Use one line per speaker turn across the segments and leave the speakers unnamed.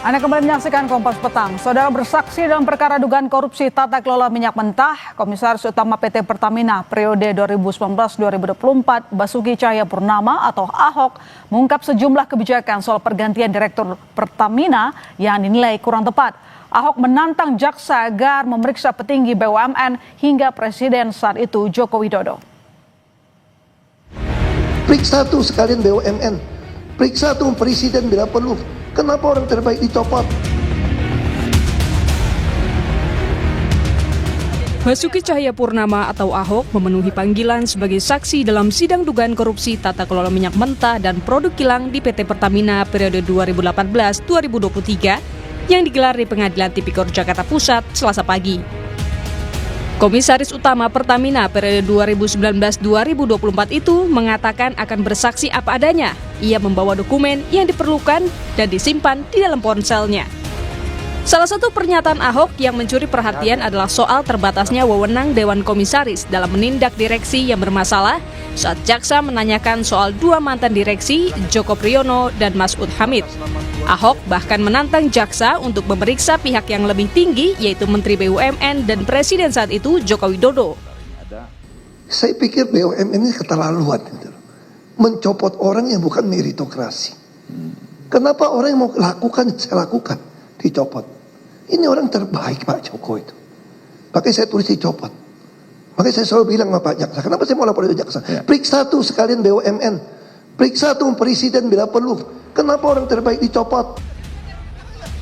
Anda kembali menyaksikan Kompas Petang. Saudara bersaksi dalam perkara dugaan korupsi tata kelola minyak mentah, Komisaris Utama PT Pertamina periode 2019-2024 Basuki Cahayapurnama atau Ahok mengungkap sejumlah kebijakan soal pergantian Direktur Pertamina yang dinilai kurang tepat. Ahok menantang jaksa agar memeriksa petinggi BUMN hingga Presiden saat itu Joko Widodo.
Periksa tuh sekalian BUMN, periksa tuh Presiden bila perlu. Kenapa orang terbaik dicopot?
Basuki Cahayapurnama atau Ahok memenuhi panggilan sebagai saksi dalam sidang dugaan korupsi tata kelola minyak mentah dan produk kilang di PT Pertamina periode 2018-2023 yang digelar di Pengadilan Tipikor Jakarta Pusat Selasa pagi. Komisaris Utama Pertamina periode 2019-2024 itu mengatakan akan bersaksi apa adanya. Ia membawa dokumen yang diperlukan dan disimpan di dalam ponselnya. Salah satu pernyataan Ahok yang mencuri perhatian adalah soal terbatasnya wewenang Dewan Komisaris dalam menindak direksi yang bermasalah saat jaksa menanyakan soal dua mantan direksi, Joko Priyono dan Masud Hamid. Ahok bahkan menantang jaksa untuk memeriksa pihak yang lebih tinggi, yaitu Menteri BUMN dan Presiden saat itu Joko Widodo.
Saya pikir BUMN ini keterlaluan, mencopot orang yang bukan meritokrasi. Kenapa orang yang mau lakukan, saya lakukan, dicopot. Ini orang terbaik Pak Joko itu. Makanya saya tulis dicopot. Makanya saya selalu bilang sama Pak Jaksa, kenapa saya mau lapor ke Jaksa? Periksa tuh sekalian BUMN, periksa tuh Presiden bila perlu. Kenapa orang terbaik dicopot?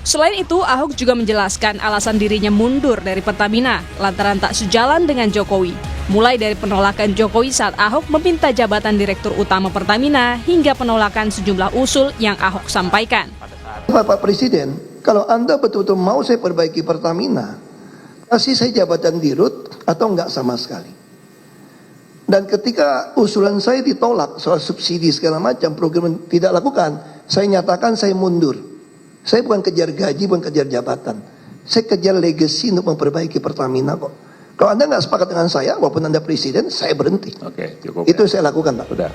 Selain itu, Ahok juga menjelaskan alasan dirinya mundur dari Pertamina lantaran tak sejalan dengan Jokowi. Mulai dari penolakan Jokowi saat Ahok meminta jabatan Direktur Utama Pertamina hingga penolakan sejumlah usul yang Ahok sampaikan.
Pak Presiden, kalau Anda betul-betul mau saya perbaiki Pertamina, kasih saya jabatan dirut atau enggak sama sekali. Dan ketika usulan saya ditolak soal subsidi segala macam, program tidak lakukan, saya nyatakan saya mundur. Saya bukan kejar gaji, bukan kejar jabatan. Saya kejar legacy untuk memperbaiki Pertamina kok. Kalau Anda nggak sepakat dengan saya, walaupun Anda Presiden, saya berhenti.
Oke, cukup.
Itu saya lakukan, Pak.
Sudah.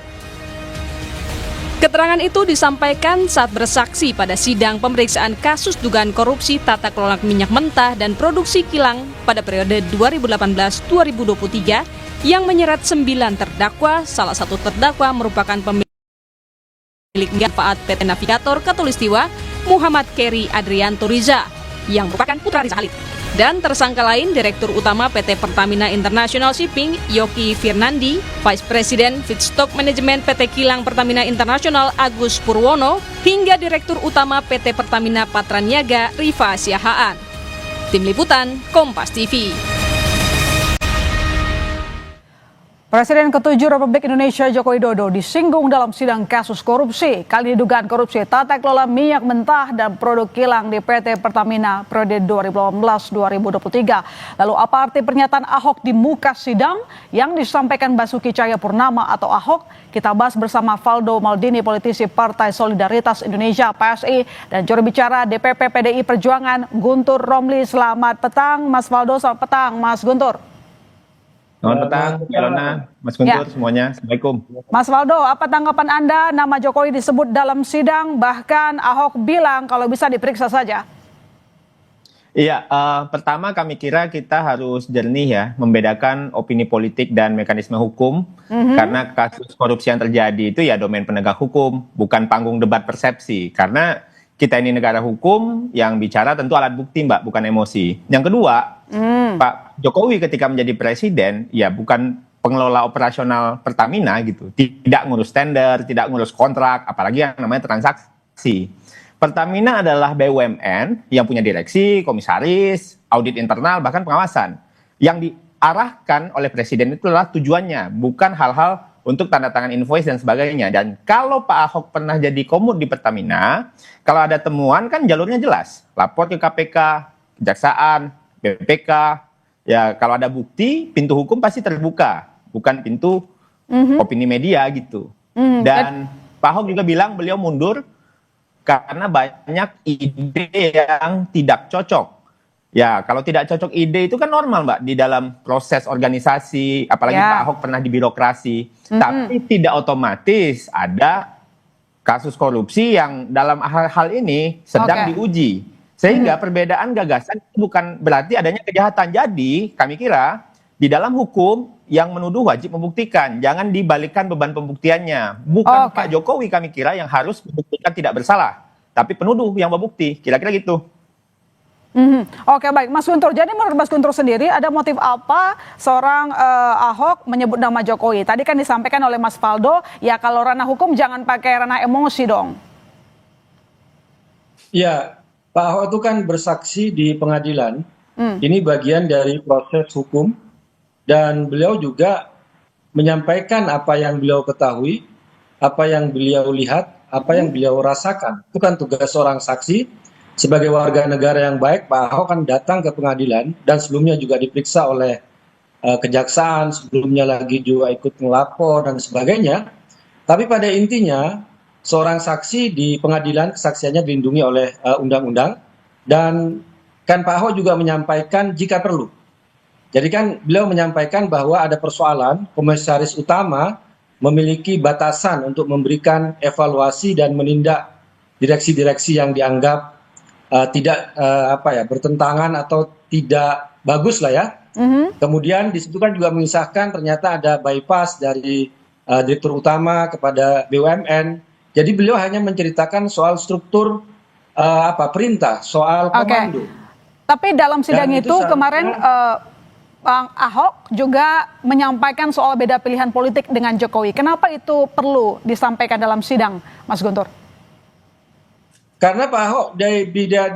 Keterangan itu disampaikan saat bersaksi pada sidang pemeriksaan kasus dugaan korupsi tata kelola minyak mentah dan produksi kilang pada periode 2018-2023 yang menyeret 9 terdakwa, salah satu terdakwa merupakan pemilik manfaat PT Navigator Katulistiwa, Muhammad Keri Adrianto Riza, yang merupakan putra Riza Khalid. Dan tersangka lain, Direktur Utama PT Pertamina International Shipping, Yoki Firnandi, Vice President Feedstock Management PT Kilang Pertamina International, Agus Purwono, hingga Direktur Utama PT Pertamina Patraniaga, Rifa Siahaan. Tim Liputan, Kompas TV.
Presiden ke-7 Republik Indonesia Joko Widodo disinggung dalam sidang kasus korupsi. Kali ini dugaan korupsi tata kelola minyak mentah dan produk kilang di PT Pertamina periode 2018-2023. Lalu apa arti pernyataan Ahok di muka sidang yang disampaikan Basuki Cahayapurnama atau Ahok? Kita bahas bersama Valdo Maldini, politisi Partai Solidaritas Indonesia (PSI), dan juru bicara DPP PDI Perjuangan Guntur Romli. Selamat petang Mas Valdo, selamat petang Mas Guntur.
Selamat petang, Ilona, Mas Guntur, semuanya. Assalamualaikum.
Mas Valdo, apa tanggapan Anda? Nama Jokowi disebut dalam sidang, bahkan Ahok bilang kalau bisa diperiksa saja.
Iya, pertama kami kira kita harus jernih ya, membedakan opini politik dan mekanisme hukum. Karena kasus korupsi yang terjadi itu ya domain penegak hukum, bukan panggung debat persepsi. Karena kita ini negara hukum, yang bicara tentu alat bukti, Mbak, bukan emosi. Yang kedua, Pak Jokowi ketika menjadi presiden, ya bukan pengelola operasional Pertamina gitu. Tidak ngurus tender, tidak ngurus kontrak, apalagi yang namanya transaksi. Pertamina adalah BUMN yang punya direksi, komisaris, audit internal, bahkan pengawasan. Yang diarahkan oleh presiden itu adalah tujuannya, bukan hal-hal untuk tanda tangan invoice dan sebagainya. Dan kalau Pak Ahok pernah jadi komut di Pertamina, kalau ada temuan kan jalurnya jelas. Lapor ke KPK, Kejaksaan, BPK, ya kalau ada bukti, pintu hukum pasti terbuka, bukan pintu opini media gitu. Dan Pak Ahok juga bilang beliau mundur karena banyak ide yang tidak cocok. Ya, kalau tidak cocok ide itu kan normal, Mbak, di dalam proses organisasi, apalagi Pak Ahok pernah di birokrasi. Tapi tidak otomatis ada kasus korupsi yang dalam hal ini sedang diuji. Sehingga perbedaan gagasan itu bukan berarti adanya kejahatan. Jadi kami kira di dalam hukum yang menuduh wajib membuktikan. Jangan dibalikkan beban pembuktiannya. Bukan Pak Jokowi kami kira yang harus membuktikan tidak bersalah. Tapi penuduh yang membukti. Kira-kira gitu.
Oke, baik. Mas Guntur, jadi menurut Mas Guntur sendiri ada motif apa seorang Ahok menyebut nama Jokowi? Tadi kan disampaikan oleh Mas Faldo, ya kalau ranah hukum jangan pakai ranah emosi dong.
Ya, Pak Ahok itu kan bersaksi di pengadilan. Ini bagian dari proses hukum. Dan beliau juga menyampaikan apa yang beliau ketahui, apa yang beliau lihat, apa yang beliau rasakan. Itu kan tugas seorang saksi. Sebagai warga negara yang baik, Pak Ahok kan datang ke pengadilan dan sebelumnya juga diperiksa oleh kejaksaan, sebelumnya lagi juga ikut melapor dan sebagainya. Tapi pada intinya, seorang saksi di pengadilan kesaksiannya dilindungi oleh undang-undang, dan kan Pak Ahok juga menyampaikan jika perlu. Jadi kan beliau menyampaikan bahwa ada persoalan komisaris utama memiliki batasan untuk memberikan evaluasi dan menindak direksi-direksi yang dianggap tidak bertentangan atau tidak bagus lah ya. Kemudian di situ kan juga mengisahkan ternyata ada bypass dari direktur utama kepada BUMN. Jadi beliau hanya menceritakan soal struktur perintah, soal komando.
Tapi dalam sidang itu kemarin Bang Ahok juga menyampaikan soal beda pilihan politik dengan Jokowi. Kenapa itu perlu disampaikan dalam sidang, Mas Guntur?
Karena Pak Ahok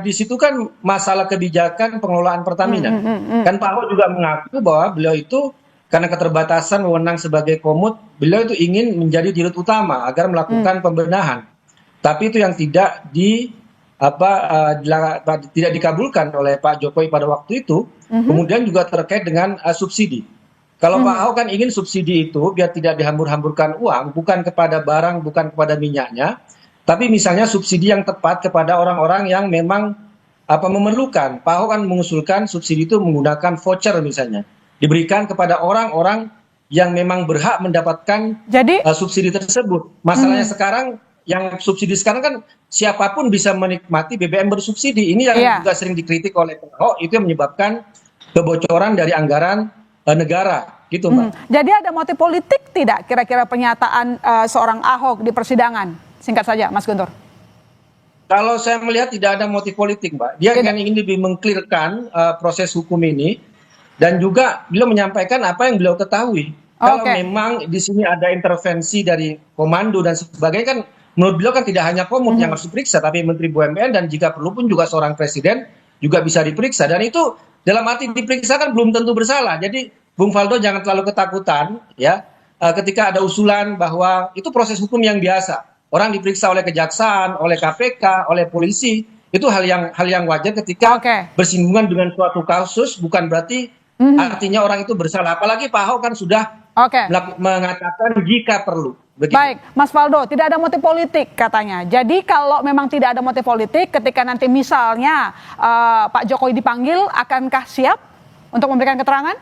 di situ kan masalah kebijakan pengelolaan Pertamina. Kan Pak Ahok juga mengaku bahwa beliau itu karena keterbatasan wewenang sebagai komut, beliau itu ingin menjadi dirut utama agar melakukan pembenahan. Tapi itu yang tidak tidak dikabulkan oleh Pak Jokowi pada waktu itu. Kemudian juga terkait dengan subsidi. Kalau Pak Ahok kan ingin subsidi itu biar tidak dihambur-hamburkan uang, bukan kepada barang, bukan kepada minyaknya, tapi misalnya subsidi yang tepat kepada orang-orang yang memang memerlukan. Pak Ahok kan mengusulkan subsidi itu menggunakan voucher misalnya, diberikan kepada orang-orang yang memang berhak mendapatkan subsidi tersebut. Masalahnya sekarang, yang subsidi sekarang kan siapapun bisa menikmati BBM bersubsidi. Ini yang juga sering dikritik oleh Pak Ahok, itu yang menyebabkan kebocoran dari anggaran negara, gitu Mbak.
Jadi ada motif politik tidak kira-kira pernyataan seorang Ahok di persidangan? Singkat saja, Mas Guntur.
Kalau saya melihat tidak ada motif politik, Mbak. Dia kan ingin lebih mengklirkan proses hukum ini, dan juga beliau menyampaikan apa yang beliau ketahui. Kalau memang di sini ada intervensi dari komando dan sebagainya, kan menurut beliau kan tidak hanya komut yang harus diperiksa, tapi Menteri BUMN dan jika perlu pun juga seorang presiden juga bisa diperiksa. Dan itu dalam arti diperiksa kan belum tentu bersalah. Jadi Bung Faldo jangan terlalu ketakutan ya ketika ada usulan bahwa itu proses hukum yang biasa. Orang diperiksa oleh kejaksaan, oleh KPK, oleh polisi, itu hal yang wajar ketika bersinggungan dengan suatu kasus, bukan berarti artinya orang itu bersalah. Apalagi Pak Ahok kan sudah mengatakan jika perlu. Begitu.
Baik, Mas Faldo, tidak ada motif politik katanya. Jadi kalau memang tidak ada motif politik, ketika nanti misalnya Pak Jokowi dipanggil, akankah siap untuk memberikan keterangan?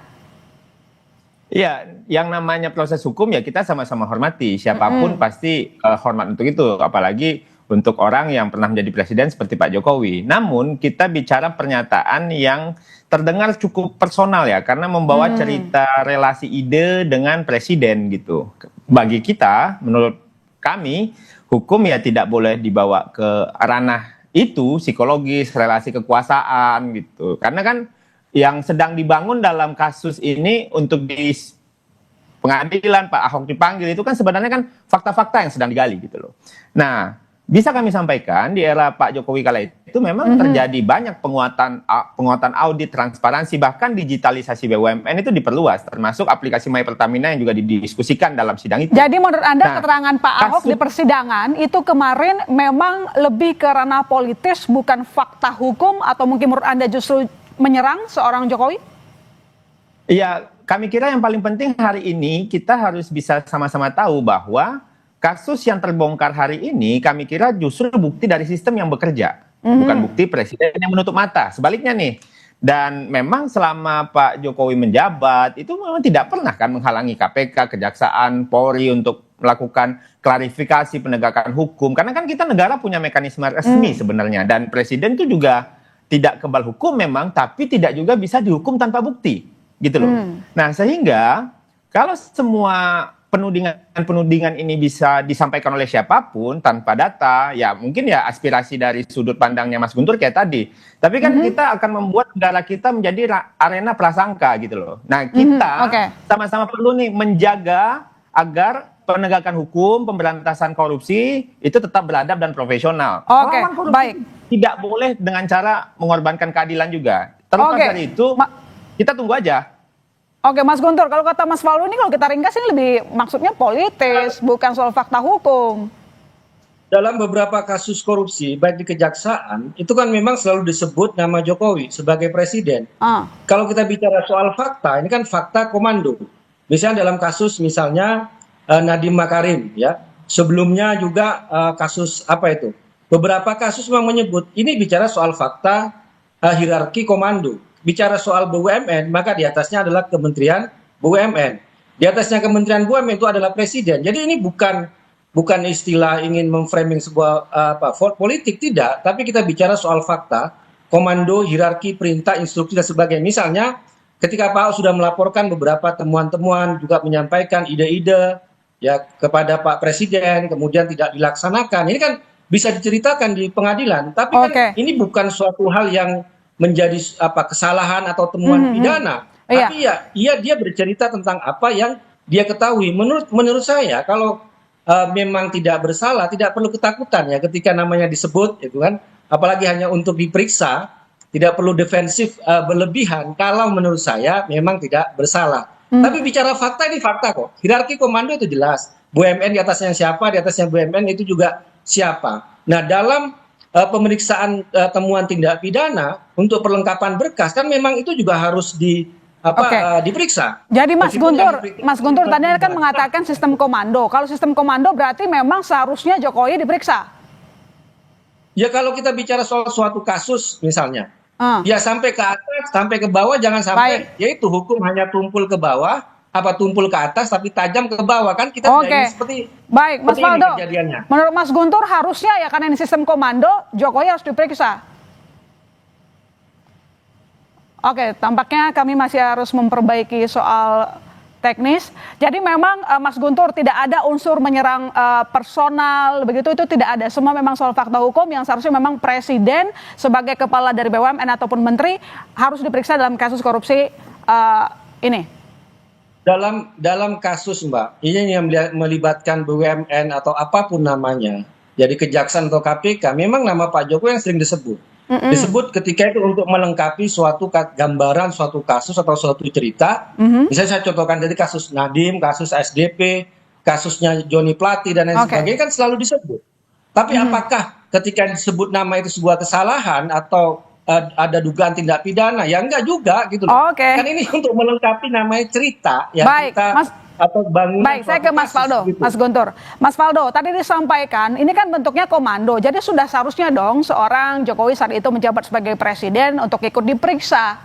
Ya, yang namanya proses hukum ya kita sama-sama hormati. Siapapun pasti hormat untuk itu. Apalagi untuk orang yang pernah menjadi presiden seperti Pak Jokowi. Namun kita bicara pernyataan yang terdengar cukup personal ya. Karena membawa cerita relasi ide dengan presiden gitu. Bagi kita, menurut kami, hukum ya tidak boleh dibawa ke ranah itu, psikologis, relasi kekuasaan gitu. Karena kan yang sedang dibangun dalam kasus ini untuk di pengadilan Pak Ahok dipanggil itu kan sebenarnya kan fakta-fakta yang sedang digali gitu loh. Nah, bisa kami sampaikan di era Pak Jokowi kala itu memang terjadi banyak penguatan audit, transparansi, bahkan digitalisasi BUMN itu diperluas, termasuk aplikasi My Pertamina yang juga didiskusikan dalam sidang itu.
Jadi menurut Anda keterangan Pak Ahok di persidangan itu kemarin memang lebih ke ranah politis, bukan fakta hukum, atau mungkin menurut Anda justru menyerang seorang Jokowi?
Iya, kami kira yang paling penting hari ini kita harus bisa sama-sama tahu bahwa kasus yang terbongkar hari ini kami kira justru bukti dari sistem yang bekerja, bukan bukti presiden yang menutup mata. Sebaliknya nih, dan memang selama Pak Jokowi menjabat itu memang tidak pernah kan menghalangi KPK, Kejaksaan, Polri untuk melakukan klarifikasi penegakan hukum. Karena kan kita negara punya mekanisme resmi sebenarnya, dan presiden itu juga tidak kebal hukum memang, tapi tidak juga bisa dihukum tanpa bukti, gitu loh. Nah, sehingga kalau semua penudingan ini bisa disampaikan oleh siapapun tanpa data, ya mungkin ya aspirasi dari sudut pandangnya Mas Guntur kayak tadi. Tapi kan kita akan membuat negara kita menjadi arena prasangka gitu loh. Nah, kita sama-sama perlu nih menjaga agar penegakan hukum, pemberantasan korupsi itu tetap beradab dan profesional. Melawan korupsi
baik.
Tidak boleh dengan cara mengorbankan keadilan juga. Terlepas dari itu, kita tunggu aja.
Oke, Mas Guntur, kalau kata Mas Faldo ini, kalau kita ringkas ini lebih maksudnya politis, bukan soal fakta hukum.
Dalam beberapa kasus korupsi, baik di kejaksaan, itu kan memang selalu disebut nama Jokowi sebagai presiden. Kalau kita bicara soal fakta, ini kan fakta komando. Misalnya dalam kasus misalnya Nadiem Makarim, ya. Sebelumnya juga kasus apa itu? Beberapa kasus memang menyebut, ini bicara soal fakta hierarki komando. Bicara soal BUMN, maka di atasnya adalah Kementerian BUMN. Di atasnya Kementerian BUMN itu adalah presiden. Jadi ini bukan istilah ingin memframing sebuah politik, tidak. Tapi kita bicara soal fakta, komando, hierarki, perintah, instruksi, dan sebagainya. Misalnya, ketika Pak Ahok sudah melaporkan beberapa temuan-temuan, juga menyampaikan ide-ide ya kepada Pak Presiden, kemudian tidak dilaksanakan. Ini kan bisa diceritakan di pengadilan. Tapi kan ini bukan suatu hal yang menjadi kesalahan atau temuan pidana, tapi dia bercerita tentang apa yang dia ketahui. Menurut saya kalau memang tidak bersalah, tidak perlu ketakutan ya ketika namanya disebut, itu kan, apalagi hanya untuk diperiksa, tidak perlu defensif berlebihan. Kalau menurut saya memang tidak bersalah. Tapi bicara fakta, ini fakta kok. Hierarki komando itu jelas. BUMN di atasnya siapa, di atasnya BUMN itu juga siapa. Nah, dalam pemeriksaan temuan tindak pidana untuk perlengkapan berkas kan memang itu juga harus diperiksa.
Jadi Mas Guntur tadi kan mengatakan sistem komando. Kalau sistem komando berarti memang seharusnya Jokowi diperiksa.
Ya kalau kita bicara soal suatu kasus misalnya, ya sampai ke atas, sampai ke bawah, jangan sampai yaitu hukum hanya tumpul ke bawah, tumpul ke atas tapi tajam ke bawah, kan kita tidak ingin seperti
Mas Faldo,
kejadiannya.
Menurut Mas Guntur harusnya ya karena ini sistem komando, Jokowi harus diperiksa. Oke, tampaknya kami masih harus memperbaiki soal teknis. Jadi memang Mas Guntur tidak ada unsur menyerang personal begitu, itu tidak ada. Semua memang soal fakta hukum yang seharusnya memang presiden sebagai kepala dari BUMN ataupun menteri harus diperiksa dalam kasus korupsi ini.
Dalam kasus Mbak, ini yang melibatkan BUMN atau apapun namanya, jadi kejaksaan atau KPK, memang nama Pak Jokowi yang sering disebut. Disebut ketika itu untuk melengkapi suatu gambaran, suatu kasus atau suatu cerita. Misalnya saya contohkan dari kasus Nadiem, kasus SDP, kasusnya Joni Plate dan lain sebagainya kan selalu disebut. Tapi apakah ketika disebut nama itu sebuah kesalahan atau ada dugaan tindak pidana? Ya enggak juga gitu loh. Kan ini untuk melengkapi namanya cerita ya. Atau bangunan.
Baik, saya ke Mas Faldo, gitu. Mas Guntur. Mas Faldo, tadi disampaikan ini kan bentuknya komando. Jadi sudah seharusnya dong seorang Jokowi saat itu menjabat sebagai presiden untuk ikut diperiksa.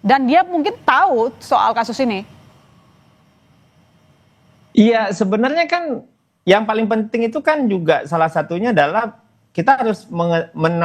Dan dia mungkin tahu soal kasus ini.
Iya, sebenarnya kan yang paling penting itu kan juga salah satunya adalah kita harus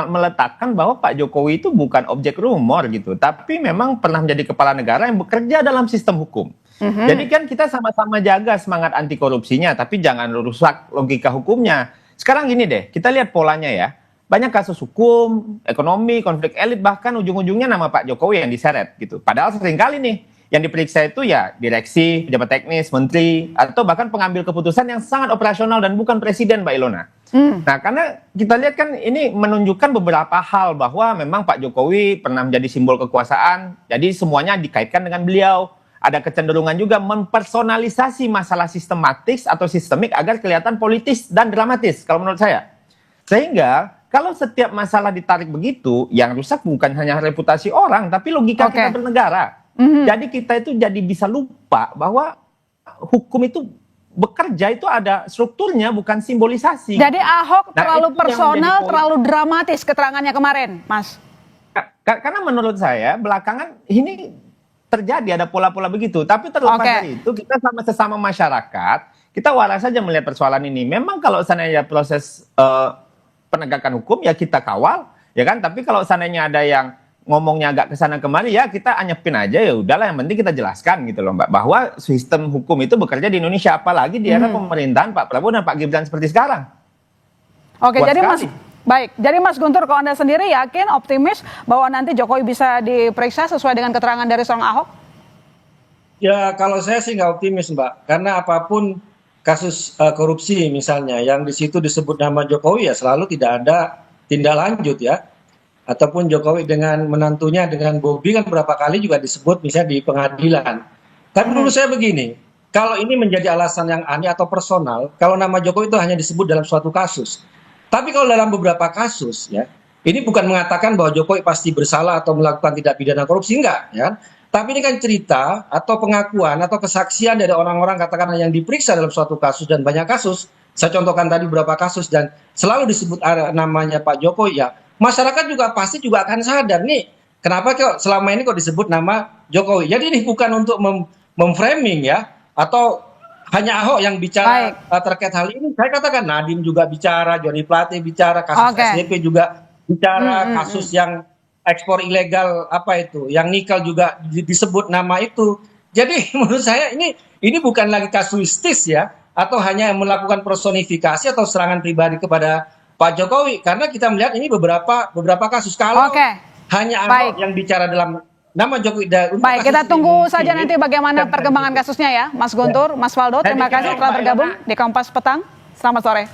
meletakkan bahwa Pak Jokowi itu bukan objek rumor gitu, tapi memang pernah menjadi kepala negara yang bekerja dalam sistem hukum. Jadi kan kita sama-sama jaga semangat anti korupsinya, tapi jangan rusak logika hukumnya. Sekarang gini deh, kita lihat polanya ya. Banyak kasus hukum, ekonomi, konflik elit, bahkan ujung-ujungnya nama Pak Jokowi yang diseret gitu. Padahal seringkali nih yang diperiksa itu ya direksi, pejabat teknis, menteri, atau bahkan pengambil keputusan yang sangat operasional dan bukan presiden, Mbak Ilona. Nah, karena kita lihat kan ini menunjukkan beberapa hal bahwa memang Pak Jokowi pernah menjadi simbol kekuasaan, jadi semuanya dikaitkan dengan beliau. Ada kecenderungan juga mempersonalisasi masalah sistematis atau sistemik agar kelihatan politis dan dramatis, kalau menurut saya. Sehingga kalau setiap masalah ditarik begitu, yang rusak bukan hanya reputasi orang, tapi logika kita bernegara. Jadi kita itu jadi bisa lupa bahwa hukum itu bekerja itu ada strukturnya, bukan simbolisasi.
Jadi Ahok terlalu personal, terlalu dramatis keterangannya kemarin, Mas.
Karena menurut saya belakangan ini terjadi ada pola-pola begitu. Tapi terlepas dari itu, kita sama sesama masyarakat, kita waras saja melihat persoalan ini. Memang kalau seandainya proses penegakan hukum ya kita kawal, ya kan? Tapi kalau seandainya ada yang ngomongnya agak kesana kemari, ya kita anyepin aja, ya udahlah, yang penting kita jelaskan gitu loh Mbak, bahwa sistem hukum itu bekerja di Indonesia, apalagi di era pemerintahan Pak Prabowo dan Pak Gibran seperti sekarang.
Oke,
Kuat
jadi
sekali.
baik. Jadi Mas Guntur, kalau Anda sendiri yakin, optimis bahwa nanti Jokowi bisa diperiksa sesuai dengan keterangan dari seorang Ahok?
Ya kalau saya sih nggak optimis Mbak, karena apapun kasus korupsi misalnya yang di situ disebut nama Jokowi ya selalu tidak ada tindak lanjut ya. Ataupun Jokowi dengan menantunya, dengan Bobi kan berapa kali juga disebut misalnya di pengadilan. Tapi menurut saya begini, kalau ini menjadi alasan yang aneh atau personal, kalau nama Jokowi itu hanya disebut dalam suatu kasus. Tapi kalau dalam beberapa kasus, ya, ini bukan mengatakan bahwa Jokowi pasti bersalah atau melakukan tindak pidana korupsi, enggak. Ya. Tapi ini kan cerita atau pengakuan atau kesaksian dari orang-orang katakanlah yang diperiksa dalam suatu kasus dan banyak kasus. Saya contohkan tadi beberapa kasus dan selalu disebut namanya Pak Jokowi ya. Masyarakat juga pasti juga akan sadar nih, kenapa kok selama ini kok disebut nama Jokowi. Jadi ini bukan untuk memframing ya, atau hanya Ahok yang bicara terkait hal ini. Saya katakan Nadiem juga bicara, Joni Plate bicara, kasus SDP juga bicara, kasus yang ekspor ilegal apa itu, yang nikel juga disebut nama itu. Jadi menurut saya ini bukan lagi kasuistis ya, atau hanya melakukan personifikasi atau serangan pribadi kepada Pak Jokowi, karena kita melihat ini beberapa kasus kalau hanya Ahok yang bicara dalam nama Jokowi.
Baik, kita tunggu saja nanti bagaimana perkembangan kasusnya ya, Mas Guntur, Mas Waldo. Terima kasih telah bergabung di Kompas Petang. Selamat sore.